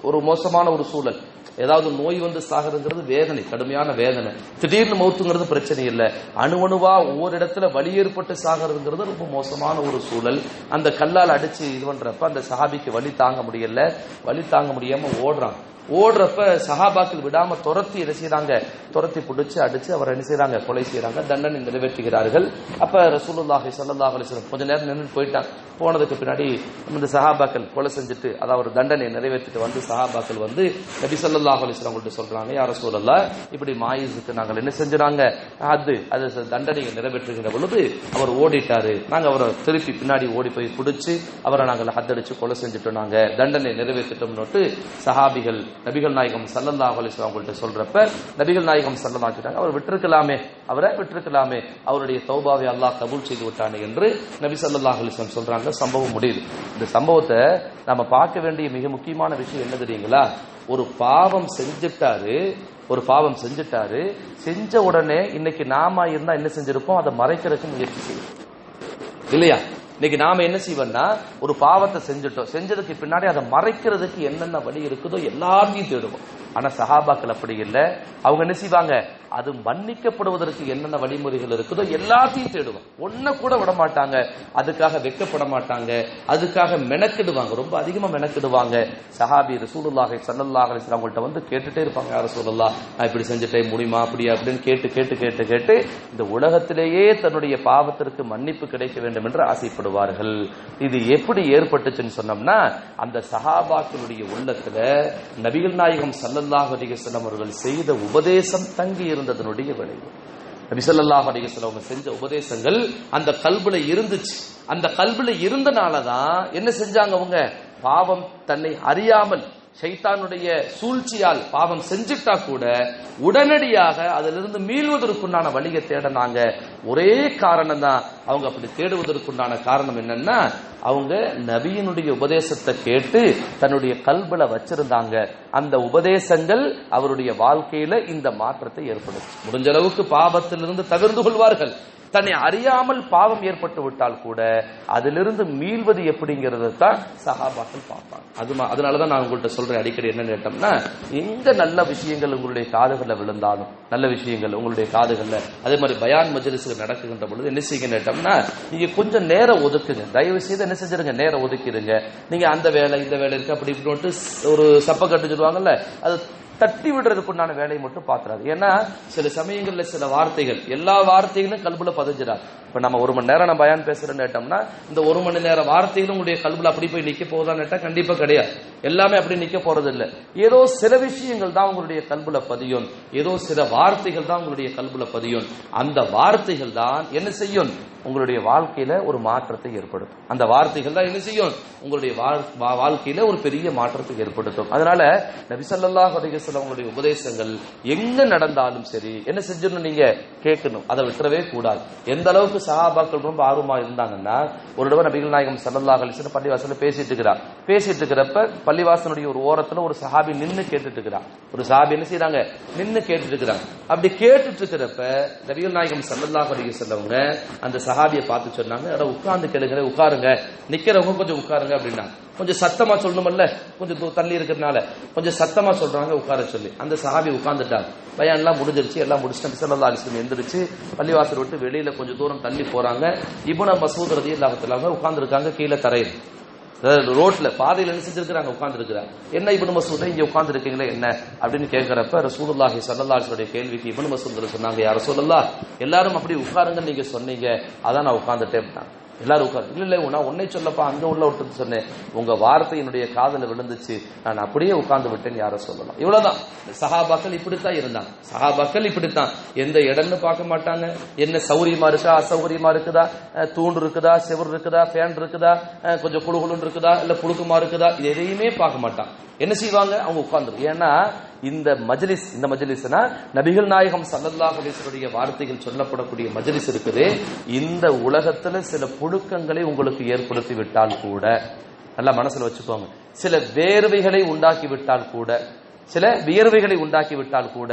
ஒரு மோசமான ஒரு சூழல். ஏதாவது நோய் வந்து சாகிறதுங்கிறது வேதனை, கடுமையான வேதனை. திடீர்னு மௌத்துங்கிறது பிரச்சனை இல்லை, அணுவணுவா ஒவ்வொரு இடத்துல வலி ஏற்பட்டு சாகிறதுங்கிறது ரொம்ப மோசமான ஒரு சூழல். அந்த கல்லால் அடிச்சு இது பண்றப்ப அந்த சஹாபிக்கு வலி தாங்க முடியல, வலி தாங்க முடியாம ஓடுறப்ப சஹாபாக்கள் விடாம துரத்தி என்ன செய்யறாங்க, துரத்தி பிடிச்சு அடிச்சு அவர் என்ன செய்யறாங்க, கொலை செய்யறாங்க, தண்டனை நிறைவேற்றுகிறார்கள். அப்ப ரசூலுல்லாஹி ஸல்லல்லாஹு அலைஹி வஸல்லம் கொஞ்ச நேரம் நின்று போயிட்டாங்க. போனதுக்கு பின்னாடி இந்த சஹாபாக்கள் கொலை செஞ்சுட்டு அதாவது தண்டனை நிறைவேற்றிட்டு வந்து சஹாபாக்கள் வந்து நபி ஸல்லல்லாஹு அலைஹி வஸல்லம் கிட்ட சொல்றாங்க, யா ரசூலல்லாஹ், இப்படி மாயிஸுக்கு நாங்கள் என்ன செஞ்சுறாங்க, அது தண்டனையை நிறைவேற்றுகிற பொழுது அவர் ஓடிட்டாரு, நாங்க அவரை திருப்பி பின்னாடி ஓடி போய் பிடிச்சு அவரை நாங்கள் ஹத்தடிச்சு கொலை செஞ்சுட்டோம், நாங்க தண்டனை நிறைவேற்றிட்டோம்னு சஹாபிகள் நபிகள் நாயகம் ஸல்லல்லாஹு அலைஹி வஸல்லம் அவங்கள்ட்ட சொல்றப்ப நபிகள் நாயகம் ஸல்லல்லாஹு அலைஹி வஸல்லம் அவர் அவரை விட்டிருக்கலாமே, அவருடைய தௌபாவை அல்லாஹ் கபூல் செய்து விட்டானே என்று நபி ஸல்லல்லாஹு அலைஹி வஸல்லம் சொல்றாங்க. சம்பவம் முடியுது. இந்த சம்பவத்தை நம்ம பார்க்க வேண்டிய மிக முக்கியமான விஷயம் என்ன தெரியுங்களா, ஒரு பாவம் செஞ்சுட்டாரு, செஞ்ச உடனே இன்னைக்கு நாம இருந்தா என்ன செஞ்சிருப்போம், அதை மறைக்கிறதுக்கு முயற்சி செய்யும் இல்லையா? இன்னைக்கு நாம என்ன செய்வோம்னா, ஒரு பாவத்தை செஞ்சதுக்கு பின்னாடி அதை மறைக்கிறதுக்கு என்னென்ன வழி இருக்குதோ எல்லாத்தையும் தேடுவோம். ஆனா சஹாபாக்கள் அப்படி இல்லை. அவங்க என்ன செய்வாங்க, அது மன்னிக்கப்படுவதற்கு என்னென்ன வழிமுறைகள் இருக்குதோ எல்லாத்தையும் தேடுவாங்க, ஒன்ன கூட விட மாட்டாங்க, அதுக்காக வெட்கப்பட மாட்டாங்க, அதுக்காக மெனக்கிடுவாங்க, ரொம்ப அதிகமா மெனக்கிடுவாங்க. சஹாபி ரசூலுல்லாஹி ஸல்லல்லாஹு அலைஹி வஸல்லம் அவங்கள்ட்ட வந்து கேட்டுட்டே இருப்பாங்க, யா ரசூலல்லாஹ், நான் இப்படி செஞ்சுட்டேன், முடியுமா அப்படி அப்படின்னு கேட்டு இந்த உலகத்திலேயே தன்னுடைய பாவத்திற்கு மன்னிப்பு கிடைக்க வேண்டும் என்று ஆசைப்படுவார்கள். இது எப்படி ஏற்பட்டுச்சுன்னு சொன்னோம்னா, அந்த சஹாபாக்களுடைய உள்ளத்துல நபிகள் நாயகம் ஸல்லல்லாஹு அலைஹி வஸல்லம் அவர்கள் செய்த உபதேசம் தங்கி இருந்ததனுடைய விளைவு. நபி ஸல்லல்லாஹு அலைஹி வஸல்லம் அவங்க செஞ்ச உபதேசங்கள் அந்த கல்புல இருந்துச்சு. அந்த கல்புல இருந்தனாலதான் என்ன செஞ்சாங்க, அவங்க பாவம் தன்னை அறியாமல் ஷைத்தானுடைய சூழ்ச்சியால் பாவம் செஞ்சுட்டா கூட உடனடியாக அதிலிருந்து மீள்வதற்குண்டான வழியை தேடினாங்க. ஒரே காரணம் தான், அவங்க அப்படி தேடுவதற்குண்டான காரணம் என்னன்னா, அவங்க நபியினுடைய உபதேசத்தை கேட்டு தன்னுடைய கல்புல வச்சிருந்தாங்க. அந்த உபதேசங்கள் அவருடைய வாழ்க்கையில இந்த மாற்றத்தை ஏற்படுத்தும். முடிஞ்ச அளவுக்கு பாவத்திலிருந்து தவிர்த்து கொள்வார்கள். தன்னை அறியாமல் பாவம் ஏற்பட்டு விட்டால் கூட அதிலிருந்து மீள்வது எப்படிங்கிறத தான் சஹாபாக்கள் பார்ப்பாங்க. அதனாலதான் நான் உங்கள்கிட்ட சொல்றேன் அடிக்கடி, என்ன கேட்டோம்னா, எங்க நல்ல விஷயங்கள் உங்களுடைய காதுகளில் விழுந்தாலும், நல்ல விஷயங்கள் உங்களுடைய காதுகள்ல, அதே மாதிரி பயான் மஜ்லிஸ்ல நடக்குகின்ற பொழுது என்ன செய்யுங்க கேட்டோம்னா, நீங்க கொஞ்சம் நேரம் ஒதுக்குங்க. தயவு செய்து என்ன செஞ்சிருங்க, நேரம் ஒதுக்கிடுங்க. நீங்க அந்த வேலை இந்த வேலை இருக்கு அப்படி இப்படி ஒரு சப்ப கட்டு சொல்லுவாங்கல்ல, அது தட்டி விடுறதுக்குண்டான வேலையை மட்டும் பாத்துறாரு. ஏன்னா சில சமயங்கள்ல சில வார்த்தைகள், எல்லா வார்த்தைகளும் கல்புல பதிஞ்சிடாது. இப்ப நம்ம 1 மணி நேரம் நான் பயான் பேசுறேன்னு கேட்டோம்னா, இந்த 1 மணி நேர வார்த்தைகளும் உங்களுடைய கல்புல அப்படி போய் நிக்க போகுதான்னு கேட்டா கண்டிப்பா கிடையாது. எல்லாமே அப்படி நிக்க போறது இல்லை. ஏதோ சில விஷயங்கள் தான் உங்களுடைய கல்புல பதியும், ஏதோ சில வார்த்தைகள் தான் உங்களுடைய கல்புல பதியும். அந்த வார்த்தைகள் தான் என்ன செய்யும், உங்களுடைய வாழ்க்கையில ஒரு மாற்றத்தை ஏற்படுத்தும். அந்த வார்த்தைகள் தான் என்ன செய்யும், உங்களுடைய வாழ்க்கையில ஒரு பெரிய மாற்றத்தை ஏற்படுத்தும். அதனால நபி ஸல்லல்லாஹு அலைஹி வஸல்லம் அவங்களுடைய உபதேசங்கள் எங்க நடந்தாலும் சரி என்ன செஞ்சிடணும், நீங்க கேட்கணும், அதை விட்டுறவே கூடாது. எந்த அளவுக்கு சஹாபாக்கள் ரொம்ப ஆர்வமா இருந்தாங்கன்னா, ஒரு தடவை நபிகள் நாயகம் ஸல்லல்லாஹு அலைஹி வஸல்லம் பள்ளிவாசல்ல பேசிட்டு இருக்கிறப்ப பள்ளிவாசனுடைய ஒரு ஓரத்துல ஒரு சஹாபி நின்னு கேட்டுட்டு இருக்கிறான். ஒரு சஹாபி என்ன செய்யறாங்க, நின்னு கேட்டுட்டு இருக்கிறாங்க. அப்படி கேட்டுட்டு இருக்கிறப்ப நபிகள் நாயகம் ஸல்லல்லாஹு அலைஹி வஸல்லம் அவங்க அந்த சஹாபியை பார்த்து சொன்னாங்க, உட்கார்ந்து கேளுங்க, உட்காருங்க, நிக்கிறவங்க கொஞ்சம் உட்காருங்க அப்படின்னா. கொஞ்சம் சத்தமா சொல்லணும்ல, கொஞ்சம் தள்ளி இருக்கிறதுனால கொஞ்சம் சத்தமா சொல்றாங்க உட்கார சொல்லி. அந்த சஹாபி உட்கார்ந்துட்டாங்க. பயான் எல்லாம் முடிஞ்சிருச்சு, எல்லாம் முடிச்சுட்டு நபி ஸல்லல்லாஹு அலைஹி வஸல்லம் எந்திரிச்சு பள்ளிவாசல் விட்டு வெளியில கொஞ்சம் தூரம் தள்ளி போறாங்க. இப்னு மஸ்ஊத் ரலியல்லாஹு தஆலா உட்கார்ந்து இருக்காங்க கீழே தரையில், ரோட்ல பாதையில என்ன செஞ்சிருக்காங்க, உட்கார்ந்து இருக்கிறாங்க. என்ன இப்னு மஸ்ஊத் இங்க உட்கார்ந்து இருக்கீங்களே என்ன அப்படின்னு கேட்கிறப்ப ரசூலுல்லாஹி ஸல்லல்லாஹு அலைஹி வஸல்லம் கேள்விக்கு இப்னு மஸ்ஊத் சொன்னாங்க, யா ரசூலல்லாஹ், எல்லாரும் அப்படி உட்காருங்கன்னு நீங்க சொன்னீங்க, அதான் நான் உட்கார்ந்துட்டேன். எல்லாரும் உட்காரு. இல்ல நான் உன்னை சொல்லப்பா, அங்க உள்ள விட்டு சொன்னேன், உங்க வார்த்தை என்னுடைய காதல விழுந்துச்சு, நான் அப்படியே உட்கார்ந்து விட்டேன் யார சொல்லலாம். இவ்வளவுதான். சஹாபாக்கள் இப்படித்தான் இருந்தாங்க. சஹாபாக்கள் இப்படித்தான், எந்த இடம்னு பார்க்க மாட்டாங்க, என்ன சௌரியமா இருக்கா அசௌகரியமா இருக்குதா, தூண்டு இருக்குதா செவர் இருக்குதா ஃபேன் இருக்குதா கொஞ்சம் குழுகுலுன்னு இருக்குதா இல்ல புழுக்கமா இருக்குதா, இது எதையுமே பார்க்க மாட்டாங்க. என்ன செய்வாங்க, அவங்க உட்கார்ந்து. ஏன்னா இந்த மஜ்லிஸ்னா நபிகள் நாயகம் ஸல்லல்லாஹு அலைஹி வஸல்லம் வார்த்தைகள் சொல்லப்படக்கூடிய மஜ்லிஸ் இருக்குது. இந்த உலகத்துல சில புழுக்கங்களை உங்களுக்கு ஏற்படுத்தி விட்டால் கூட, நல்லா மனசுல வச்சுக்கோங்க, சில வேர்வைகளை உண்டாக்கி விட்டால் கூட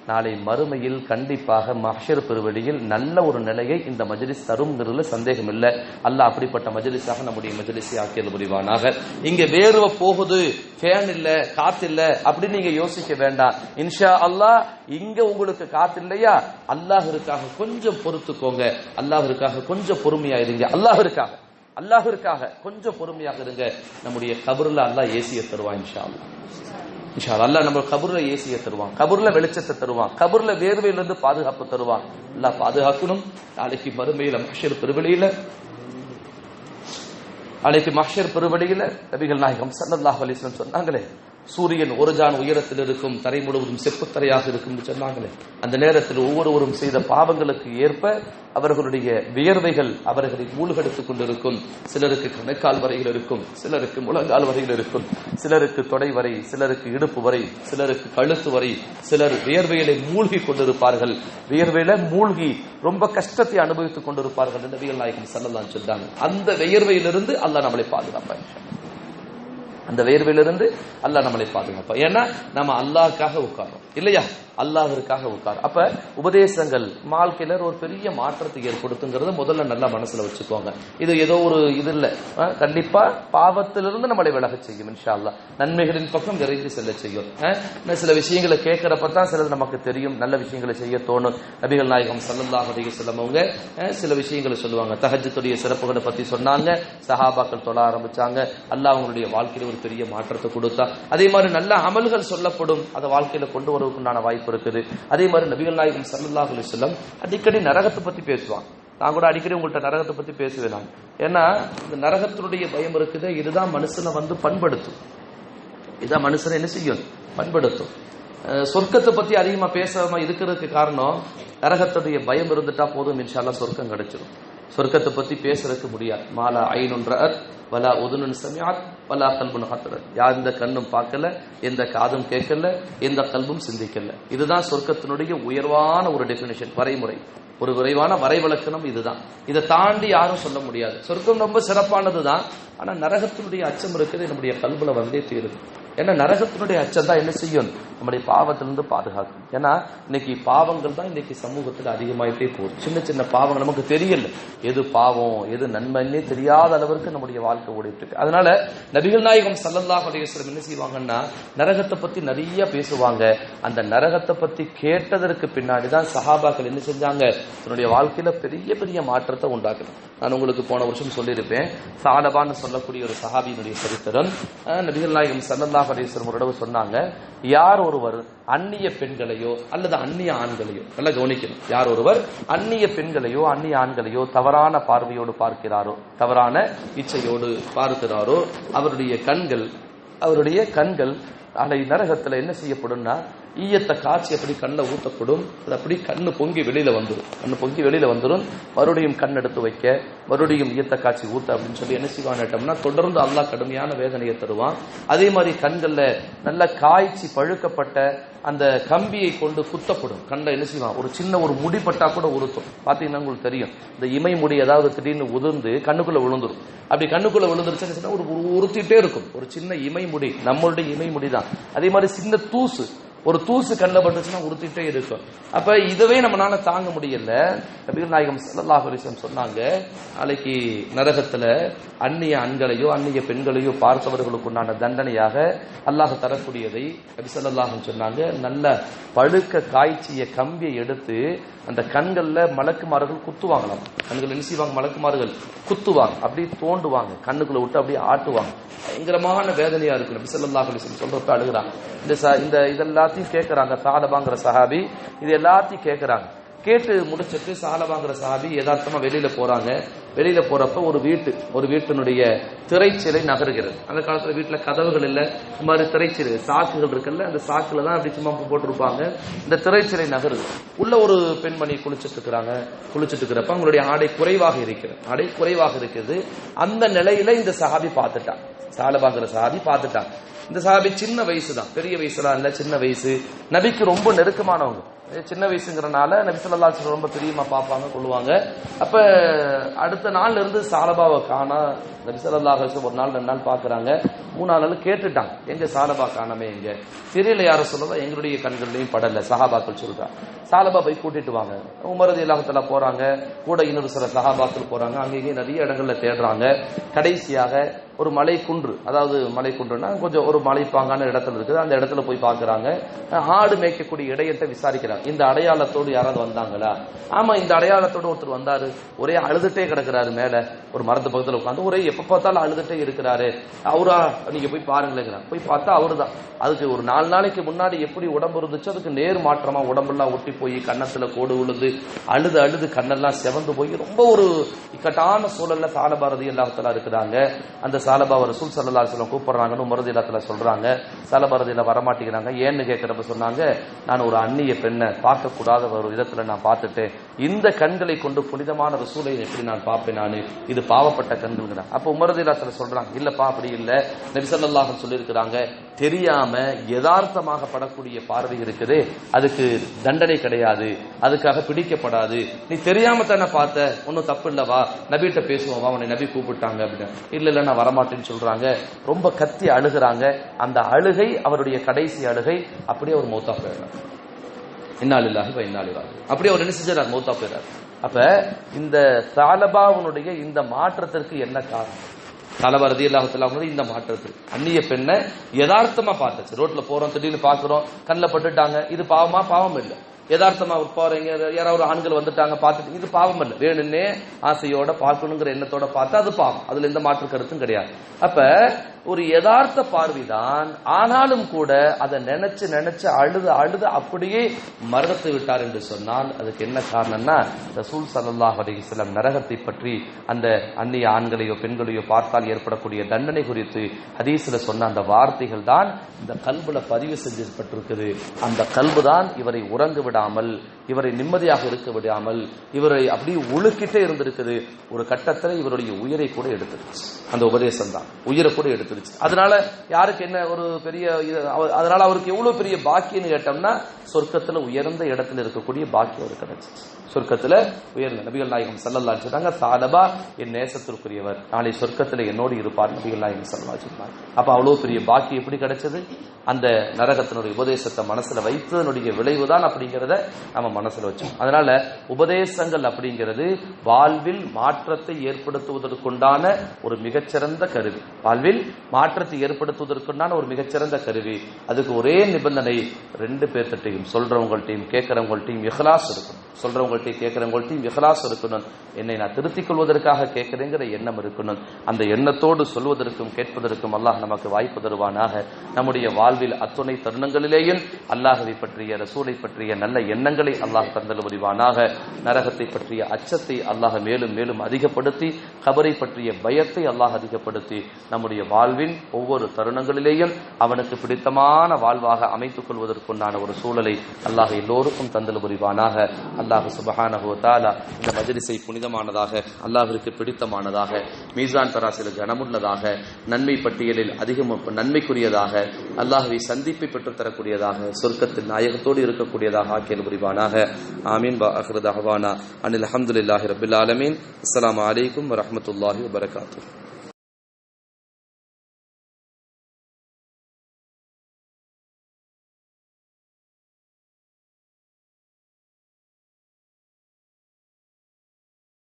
நாளை மறுமையில் கண்டிப்பாக மஹ்ஷர் பெருவெளியில் நல்ல ஒரு நிலையை இந்த மஜ்லிஸ் தரும்ங்கிறதுல சந்தேகம் இல்லை. அல்லாஹ் அப்படிப்பட்ட மஜ்லிஸாக நம்முடைய மஜ்லிஸை ஆக்கியது புரிவானாக. இங்க வேர்வை போகுது, ஃபேன் இல்ல, காத்து இல்ல அப்படின்னு நீங்க யோசிக்க வேண்டாம். இன்ஷா அல்லாஹ் இங்க உங்களுக்கு காத்து இல்லையா, அல்லாஹ்விற்காக கொஞ்சம் பொறுத்துக்கோங்க, அல்லாஹ்விற்காக கொஞ்சம் பொறுமையா இருங்க, அல்லாஹ்விற்காக கொஞ்சம் பொறுமையாக இருங்க. நம்முடைய கபர்ல அல்லாஹ் ஏசிய தருவான் இன்ஷா அல்லாஹ். இன்ஷா அல்லாஹ் நம்ம கபர்ல ஏசிய தருவான், கபர்ல வெளிச்சத்தை தருவான், கபர்ல வேர்வையிலிருந்து பாதுகாப்பு தருவான். அல்லாஹ் பாதுகாக்கணும். நாளைக்கு மறுமையில மஹ்ஷர் பெருவெளியில நபிகள் நாயகம் ஸல்லல்லாஹு அலைஹி வஸல்லம் சொன்னாங்களே, சூரியன் ஒரு ஜான் உயரத்தில் இருக்கும், தரை முழுவதும் செப்புத்தரையாக இருக்கும் சொன்னாங்களே, அந்த நேரத்தில் ஒவ்வொருவரும் செய்த பாவங்களுக்கு ஏற்ப அவர்களுடைய வியர்வைகள் அவர்களை மூழ்கெடுத்துக் கொண்டிருக்கும். சிலருக்கு கணைக்கால் வரையில் இருக்கும், சிலருக்கு முழங்கால் வரையில் இருக்கும், சிலருக்கு தொடை வரை, சிலருக்கு இடுப்பு வரை, சிலருக்கு கழுத்து வரை, சிலர் வியர்வையில மூழ்கி கொண்டிருப்பார்கள். வியர்வையில மூழ்கி ரொம்ப கஷ்டத்தை அனுபவித்துக் கொண்டிருப்பார்கள் என்று நபிகள் நாயகம் ஸல்லல்லாஹு அலைஹி வஸல்லம் சொன்னாங்க. அந்த வியர்வையிலிருந்து அல்லாஹ் நம்மளை பாதுகாப்பான். அந்த வேர்வையிலிருந்து அல்லாஹ் நம்மளை பாதுகாப்பான். ஏன்னா நம்ம அல்லாஹ்க்காக உட்கார்றோம் இல்லையா, அல்லாஹ்விற்காக உட்கார். அப்ப உபதேசங்கள் வாழ்க்கையில ஒரு பெரிய மாற்றத்தை ஏற்படுத்துங்கிறத முதல்ல நல்லா மனசுல வச்சுக்கோங்க. இது ஏதோ ஒரு இது இல்ல, கண்டிப்பா பாவத்திலிருந்து நம்மளை விலக செய்யும் இன்ஷா அல்லாஹ், நன்மைகளின் பக்கம் விரைந்து செல்ல செய்யும். சில விஷயங்களை கேட்கிறப்பதான் சிலது நமக்கு தெரியும், நல்ல விஷயங்களை செய்ய தோணும். நபிகள் நாயகம் ஸல்லல்லாஹு அலைஹி வஸல்லம் அவங்க சில விஷயங்களை சொல்லுவாங்க. தஹஜ்ஜுடைய சிறப்புகளை பத்தி சொன்னாங்க, சஹாபாக்கள் தொழ ஆரம்பிச்சாங்க, அல்லாஹ் அவங்களுடைய வாழ்க்கையில ஒரு பெரிய மாற்றத்தை கொடுத்தா. அதே மாதிரி நல்ல அமல்கள் சொல்லப்படும், அதை வாழ்க்கையில கொண்டு வருவதற்குண்டான வாய்ப்பு இருக்குது. அதே மாதிரி நபிகள் நாயகம் ஸல்லல்லாஹு அலைஹி வஸல்லம் அடிக்கடி நரகத்தை பத்தி பேசுவாங்க. நான் கூட அடிக்கடி உங்கள்கிட்ட நரகத்தை பத்தி பேசுவேன் நான். ஏன்னா இந்த நரகத்தினுடைய பயம் இருக்குது, இதுதான் மனுஷனை வந்து பண்படுத்தும், இதுதான் மனுஷனை என்ன செய்யும், பண்படுத்தும். சொர்க்கத்தை பத்தி அதிகமா பேசாம இருக்கிறதுக்கு காரணம், நரகத்துடைய பயம் இருந்துட்டா போதும் இன்ஷா அல்லாஹ் சொர்க்கம் கிடைச்சிடும். சொர்க்கத்தை பத்தி பேசுறதுக்கு முடியாது. மாலா ஐனுன் ரஅத் வலா உதுனுன் சமிஅத் வலா கல்புன் ஹத்தரத். எந்த கண்ணும் பார்க்கல, எந்த காதும் கேட்கல, எந்த கல்பும் சிந்திக்கல. இதுதான் சொர்க்கத்தினுடைய உயர்வான ஒரு டெபினிஷன், வரைமுறை, ஒரு விரைவான வரைவிலக்கணம் இதுதான். இதை தாண்டி யாரும் சொல்ல முடியாது. சொர்க்கம் ரொம்ப சிறப்பானதுதான். ஆனா நரகத்தினுடைய அச்சம் இருக்குது, நம்முடைய கல்புல வந்தே தீருது. ஏன்னா நரகத்தினுடைய அச்சம் தான் என்ன செய்யும், நம்முடைய பாவத்திலிருந்து பாதுகாக்கும். ஏன்னா இன்னைக்கு பாவங்கள் தான் இன்னைக்கு சமூகத்தில் அதிகமாயிட்டே போகுது. சின்ன சின்ன பாவங்கள் நமக்கு தெரியல, எது பாவம் எது நன்மைன்னே தெரியாத அளவிற்கு நம்முடைய வாழ்க்கை ஓடிட்டு இருக்கு. அதனால நபிகள் நாயகம் ஸல்லல்லாஹு அலைஹி வஸல்லம் என்ன செய்வாங்கன்னா, நரகத்தை பத்தி நிறைய பேசுவாங்க. அந்த நரகத்தை பத்தி கேட்டதற்கு பின்னாடி தான் சஹாபாக்கள் என்ன செஞ்சாங்க, தன்னுடைய வாழ்க்கையில பெரிய பெரிய மாற்றத்தை உண்டாக்கணும். நான் உங்களுக்கு போன வருஷம் சொல்லியிருப்பேன், சாலபான்னு சொல்லக்கூடிய ஒரு சஹாபியினுடைய சரித்திரம். நபிகள் நாயகம் ஸல்லல்லாஹு அலைஹி வஸல்லம் ஒரு தடவை சொன்னாங்க, யார் ஒருவர் அந்நிய பெண்களையோ அல்லது அந்நிய ஆண்களையோ, நல்லா கவனிக்கணும், யார் ஒருவர் அந்நிய பெண்களையோ அந்நிய ஆண்களையோ தவறான பார்வையோடு பார்க்கிறாரோ, தவறான இச்சையோடு பார்க்கிறாரோ, அவருடைய கண்கள் அலை நரகத்துல என்ன செய்யப்படும்னா, ஈயத்த காட்சி அப்படி கண்ணில் ஊத்தப்படும். அது அப்படி கண்ணு பொங்கி வெளியில வந்துடும். மறுபடியும் கண் எடுத்து வைக்க, மறுபடியும் ஈயத்த காட்சி ஊத்த அப்படின்னு சொல்லி என்ன செய்வான்ட்டோம்னா, தொடர்ந்து அல்லாஹ் கடுமையான வேதனையை தருவான். அதே மாதிரி கண்கள்ல நல்ல காய்ச்சி பழுக்கப்பட்ட அந்த கம்பியை கொண்டு குத்தப்படும். கண்ணில் என்ன செய்வான், ஒரு சின்ன ஒரு முடி பட்டா கூட உறுத்தும். பாத்தீங்கன்னா உங்களுக்கு தெரியும், இந்த இமை முடி ஏதாவது திடீர்னு உதிர்ந்து கண்ணுக்குள்ள விழுந்துரும். அப்படி கண்ணுக்குள்ள விழுந்துருச்சுன்னு ஒரு உறுத்திட்டே இருக்கும். ஒரு சின்ன இமை முடி, நம்மளுடைய இமை முடி தான். அதே மாதிரி சின்ன தூசு, ஒரு தூசு கண்ணில் பட்டுச்சுன்னா உறுத்திட்டே இருக்கும். அப்ப இதவே நம்மளால தாங்க முடியல. நபிகள் நாயகம் ஸல்லல்லாஹு அலைஹி வஸல்லம் சொன்னாங்க, நாளைக்கு நரகத்துல அந்நிய ஆண்களையோ அந்நிய பெண்களையோ பார்த்தவர்களுக்கு உண்டான தண்டனையாக அல்லாஹ் தரக்கூடியதை நபி ஸல்லல்லாஹு அலைஹி வஸல்லம் சொன்னாங்க, நல்ல பழுக்க காய்ச்சிய கம்பியை எடுத்து அந்த கண்கள்ல மலக்குமார்கள் குத்துவாங்களாம். கண்கள் என்ன செய்வாங்க, மலக்குமார்கள் குத்துவாங்க, அப்படியே தோண்டுவாங்க, கண்ணுக்குள்ள விட்டு அப்படியே ஆட்டுவாங்க. பயங்கரமான வேதனையா இருக்கு. நபி ஸல்லல்லாஹு அலைஹி வஸல்லம் சொல்றப்ப அழுகுறாங்க. இந்த இதெல்லாத்தையும் கேட்கறாங்க சாலபாங்கிற சஹாபி, இது எல்லாத்தையும் கேட்கறாங்க. கேட்டு முடிச்சிட்டு சாலபாங்கிற சஹாபி யதார்த்தமா வெளியில போறாங்க. வெளியில போறப்ப ஒரு வீட்டினுடைய திரைச்சிலை நகருகிறது. அந்த காலத்துல வீட்டுல கதவுகள் இல்ல, இந்த மாதிரி திரைச்சிலை சாக்குகள் இருக்குல்ல, அந்த சாக்குல தான் அப்படி சும்மா போட்டிருப்பாங்க. இந்த திரைச்சிலை நகருது. உள்ள ஒரு பெண்மணி குளிச்சுட்டு இருக்கிறப்ப அவங்களுடைய ஆடை குறைவாக இருக்கிறது. அந்த நிலையில இந்த சஹாபி பார்த்துட்டான், சாலபாங்கிற சஹாபி பார்த்துட்டான். இந்த சஹாபி சின்ன வயசு தான், பெரிய வயசுலாம் இல்ல, சின்ன வயசு. நபிக்கு ரொம்ப நெருக்கமானவங்க. சின்ன வயசுங்கிறனால நபி ஸல்லல்லாஹு அலைஹி வஸல்லம் ரொம்ப பிரியமா பார்ப்பாங்க, கொள்ளுவாங்க. அப்ப அடுத்த நாள்ல இருந்து சாலபாவை காணா. நபி ஸல்லல்லாஹு அலைஹி வஸல்லம் ஒரு நாள் 2 நாள் பாக்குறாங்க. 3ஆவது நாள் கேட்டுட்டாங்க, எங்க சாலபா காணமே, எங்க தெரியல, யார சொல்லலாம், எங்களுடைய கண்கள்லையும் படல. சஹாபாக்கள் சொல்றாங்க, சாலபா போய் கூட்டிட்டு வாங்க. உமர் ரலியல்லாஹு தஆலா போறாங்க, கூட இன்னொரு சில சஹாபாக்கள் போறாங்க. அங்கேயே நிறைய இடங்கள்ல தேடுறாங்க. கடைசியாக ஒரு மலை குன்று, அதாவது மலை குன்றுனா கொஞ்சம் ஒரு மலைப்பாங்கான இடத்துல இருக்குது. அந்த இடத்துல போய் பாக்குறாங்க. ஆடு மேய்க்கக்கூடிய இடையத்தை விசாரிக்கிறாங்க, இந்த அடையாளத்தோடு யாராவது வந்தாங்களா? ஆமா, இந்த அடையாளத்தோடு ஒருத்தர் வந்தாரு, ஒரே அழுதுட்டே கிடக்கிறாரு, மேல ஒரு மரத்து பக்கத்துல உட்காந்து ஒரே எப்ப பார்த்தாலும் அழுதுட்டே இருக்கிறாரு. அவரா, நீங்க போய் பாருங்களேங்கிறாங்க. போய் பார்த்தா அவருதான். அதுக்கு ஒரு 4 நாளைக்கு முன்னாடி எப்படி உடம்பு இருந்துச்சோ அதுக்கு நேர் மாற்றமா உடம்பெல்லாம் ஒட்டி போய் கன்னத்துல கோடு விழுந்து அழுது கண்ணெல்லாம் செவந்து போய் ரொம்ப ஒரு இக்கட்டான சூழல்ல சாலபா ரலியல்லாஹு தஆலா இருக்கிறாங்க. அந்த சாலபாவை ரசூல் ஸல்லல்லாஹு அலைஹி வஸல்லம் கூப்பிடுறாங்கன்னு உமர் ரலியல்லாஹு தஆலா சொல்றாங்க. சாலபா ரலியல்லாஹு வரமாட்டேங்கிறாங்க. ஏன்னு கேட்கிறப்ப சொன்னாங்க, நான் ஒரு அந்நிய பெண்ணை பார்க்க கூடாத ஒரு விதத்துல நான் பார்த்துட்டேன். இந்த கண்களை கொண்டு புனிதமான ரசூலை எப்படி நான் பார்ப்பேன், நானு இது பாவப்பட்ட கண்கள். அப்ப உமர் ரலியல்லாஹு தஆலா சொல்றாங்க, இல்லப்பா அப்படி இல்ல, நபி ஸல்லல்லாஹு அலைஹி சொல்லியிருக்கிறாங்க, தெரியாம யதார்த்தமாக படக்கூடிய பார்வை இருக்குது, அதுக்கு தண்டனை கிடையாது, அதுக்காக பிடிக்கப்படாது. நீ தெரியாம தானே பார்த்த, ஒன்னும் தப்பு இல்லவா, நபிகிட்ட பேசுவோம் வா, உன்னை நபி கூப்பிட்டாங்க அப்படின்னு. இல்ல நான் வரமாட்டேன்னு சொல்றாங்க. ரொம்ப கத்தி அழுகிறாங்க. அந்த அழுகை அவருடைய கடைசி அழுகை. அப்படியே அவர் மௌத்தா போயிடுறார். இன்னா லில்லாஹி வ இன்னா இலைஹி ராஜிஊன். அப்படியே அவர் என்ன செஞ்சார், மௌத்தா போயிடுறார். அப்ப இந்த சாலபாவுடைய இந்த மாற்றத்திற்கு என்ன காரணம்? சாலபா ரலியல்லாஹு தஆலா இந்த மாற்றத்துக்கு அந்நிய பெண்ணை யதார்த்தமா பார்த்துச்சு. ரோட்ல போறோம், திடீர்னு பாக்குறோம், கண்ணில் பட்டுட்டாங்க, இது பாவமா? பாவம் இல்லை. யதார்த்தமா போறீங்க, யாராவது ஆண்கள் வந்துட்டாங்க, பார்த்துட்டு இது பாவம் இல்லை. வேணும்னே ஆசையோட பார்க்கணுங்கிற எண்ணத்தோட பார்த்தா அது பாவம், அதுல எந்த மாற்று கருத்தும் கிடையாது. அப்ப ஒரு யதார்த்த பார்வைதான், ஆனாலும் கூட அதை நினைச்சு அழுது அப்படியே மரணத்தை விட்டார் என்று சொன்னால் அதுக்கு என்ன காரணம்னா, ரசூல் ஸல்லல்லாஹு அலைஹி வஸல்லம் நரகத்தை பற்றி, அந்த அந்நிய ஆண்களையோ பெண்களையோ பார்த்தால் ஏற்படக்கூடிய தண்டனை குறித்து ஹதீஸ்ல சொன்ன அந்த வார்த்தைகள் தான் இந்த கல்புல பதிவு செஞ்சப்பட்டிருக்குது. அந்த கல்பு தான் இவரை உறங்க விடாமல், இவரை நிம்மதியாக இருக்க விடாமல் இவரை அப்படியே ஒழுக்கிட்டே இருந்திருக்குது. ஒரு கட்டத்துல இவருடைய உயிரை கூட எடுத்துருச்சு. அந்த உபதேசம் தான் உயிரை கூட எடுத்துருச்சு. அதனால யாருக்கு என்ன ஒரு பெரிய, அதனால அவருக்கு எவ்வளவு பெரிய பாக்கியன்னு கேட்டோம்னா, சொர்க்கத்துல உயர்ந்த இடத்துல இருக்கக்கூடிய பாக்கியம் அவருக்கு கிடைச்சு. சொர்க்கத்துல உயர்ந்த நபிகள் நாயகம் ஸல்லல்லாஹு அலைஹி வஸல்லம் சொன்னாங்க, சாலபா என் நேசத்திற்குரியவர், நாளை சொர்க்கத்துல என்னோடு இருப்பார் நபிகள் நாயகம் ஸல்லல்லாஹு அலைஹி வஸல்லம். அப்ப அவ்வளவு பெரிய பாக்கியம் எப்படி கிடைச்சது? அந்த நரகத்தினுடைய உபதேசத்தை மனசுல வைத்ததனுடைய விளைவுதான் அப்படிங்கிறத நம்ம மனசுல வச்சோம். அதனால உபதேசங்கள் அப்படிங்கிறது வாழ்வில் மாற்றத்தை ஏற்படுத்துவதற்குண்டான ஒரு மிகச்சிறந்த கருவி. வாழ்வில் மாற்றத்தை ஏற்படுத்துவதற்குண்டான ஒரு மிகச்சிறந்த கருவி. அதுக்கு ஒரே நிபந்தனை, 2 பேர்த்திட்டையும், சொல்றவங்கள்ட்டையும் கேட்கிறவங்கள்ட்டையும் இஹ்லாஸ் இருக்கணும். சொல்றவங்கள்ட்டையும் கேட்கிறவங்கள்ட்டையும் இஹ்லாஸ் இருக்கணும். என்னை நான் திருத்திக் கொள்வதற்காக கேட்கிறேங்கிற எண்ணம் இருக்கணும். அந்த எண்ணத்தோடு சொல்வதற்கும் கேட்பதற்கும் அல்லாஹ் நமக்கு வாய்ப்பு தருவானாக. நம்முடைய வாழ்வில் அத்துணை தருணங்களிலேயும் அல்லாஹ்வை பற்றிய, ரசூலை பற்றிய நல்ல எண்ணங்களை அல்லாஹ் தந்தல் புரிவானாக. நரகத்தை பற்றிய அச்சத்தை அல்லாஹ் மேலும் மேலும் அதிகப்படுத்தி, கபரை பற்றிய பயத்தை அல்லாஹ் அதிகப்படுத்தி, நம்முடைய வாழ்வின் ஒவ்வொரு தருணங்களிலேயும் அவனுக்கு பிடித்தமான வாழ்வாக அமைத்துக் கொள்வதற்குண்டான ஒரு சூழலை அல்லாஹ் எல்லோருக்கும் தந்தல் புரிவானாக. அல்லாஹ் சுப்ஹானஹு வ தஆலா இந்த மஜ்லிஸை புனிதமானதாக, அல்லாஹ்விற்கு பிடித்தமானதாக, மீசான் தராசில் கனமுள்ளதாக, நன்மை பட்டியலில் அதிகம் நன்மைக்குரியதாக, அல்லாஹ்வை சந்திப்பை பெற்றுத் தரக்கூடியதாக, சொர்க்கத்தில் நாயகத்தோடு இருக்கக்கூடியதாக ஆக்கியல் புரிவானாக. ஆமீன். ஆகிரு தஅவானா அனில் ஹம்துலில்லாஹி ரப்பில் ஆலமீன். அஸ்ஸலாமு அலைக்கும் வ ரஹ்மத்துல்லாஹி வ பரகாத்துஹு.